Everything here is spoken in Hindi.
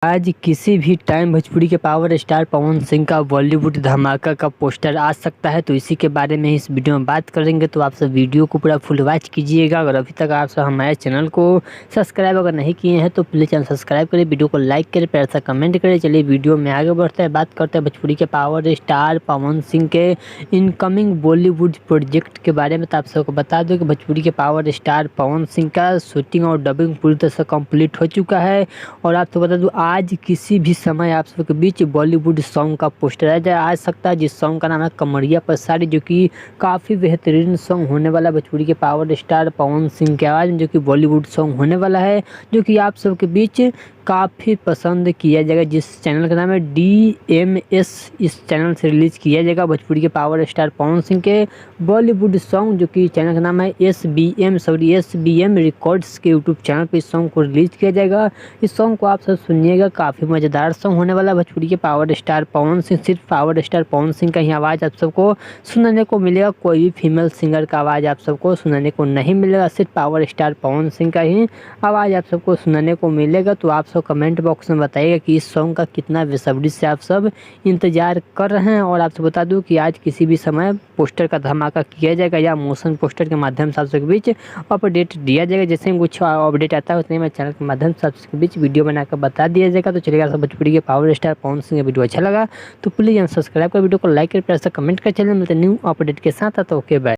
आज किसी भी टाइम भोजपुरी के पावर स्टार पवन सिंह का बॉलीवुड धमाका का पोस्टर आ सकता है। तो इसी के बारे में इस वीडियो में बात करेंगे। तो आप सब वीडियो को पूरा फुल वॉच कीजिएगा। अगर अभी तक आप सब हमारे चैनल को सब्सक्राइब अगर नहीं किए हैं तो प्लीज़ चैनल सब्सक्राइब करें, वीडियो को लाइक करें, प्यार सा कमेंट करें। चलिए वीडियो में आगे बढ़ते हैं, बात करते हैं भोजपुरी के पावर स्टार पवन सिंह के इनकमिंग बॉलीवुड प्रोजेक्ट के बारे में। तो आप सबको बता दो कि भोजपुरी के पावर स्टार पवन सिंह का शूटिंग और डबिंग पूरी तरह से कंप्लीट हो चुका है। और आपको बता दूं आज किसी भी समय आप सबके बीच बॉलीवुड सॉन्ग का पोस्टर आ सकता है, जिस सॉन्ग का नाम है कमरिया पसारी, जो कि काफ़ी बेहतरीन सॉन्ग होने वाला भोजपुरी के पावर स्टार पवन सिंह की आवाज़ में, जो कि बॉलीवुड सॉन्ग होने वाला है, जो कि आप सबके बीच काफ़ी पसंद किया जाएगा। जिस चैनल का नाम है DMS, इस चैनल से रिलीज़ किया जाएगा भोजपुरी के पावर स्टार पवन सिंह के बॉलीवुड सॉन्ग, जो कि चैनल का नाम है SBM रिकॉर्ड्स के यूट्यूब चैनल पर इस सॉन्ग को रिलीज़ किया जाएगा। इस सॉन्ग को आप सब सुनिएगा, काफ़ी मज़ेदार सॉन्ग होने वाला भोजपुरी के पावर स्टार पवन सिंह। सिर्फ पावर स्टार पवन सिंह का ही आवाज़ आप सबको सुनने को मिलेगा, कोई भी फीमेल सिंगर का आवाज़ आप सबको सुनने को नहीं मिलेगा। सिर्फ पावर स्टार पवन सिंह का ही आवाज़ आप सबको सुनने को मिलेगा। तो आप सब कमेंट बॉक्स में बताइएगा कि इस सॉन्ग का कितना बेसब्री से आप सब इंतज़ार कर रहे हैं। और आपसे बता दूं कि आज किसी भी समय पोस्टर का धमाका किया जाएगा या मोशन पोस्टर के माध्यम से आप सबके बीच अपडेट दिया जाएगा। जैसे ही कुछ अपडेट आता है उतने में चैनल के माध्यम से आप सबके बीच वीडियो बनाकर बता दिया जाएगा। तो चलिएगा, सब भोजपुरी के पावर स्टार पवन सिंह का वीडियो अच्छा लगा तो प्लीज़ सब्सक्राइब कर, वीडियो को लाइक कर, प्यार से कमेंट कर। चलिए मिलते न्यू अपडेट के साथ। तो ओके बाय।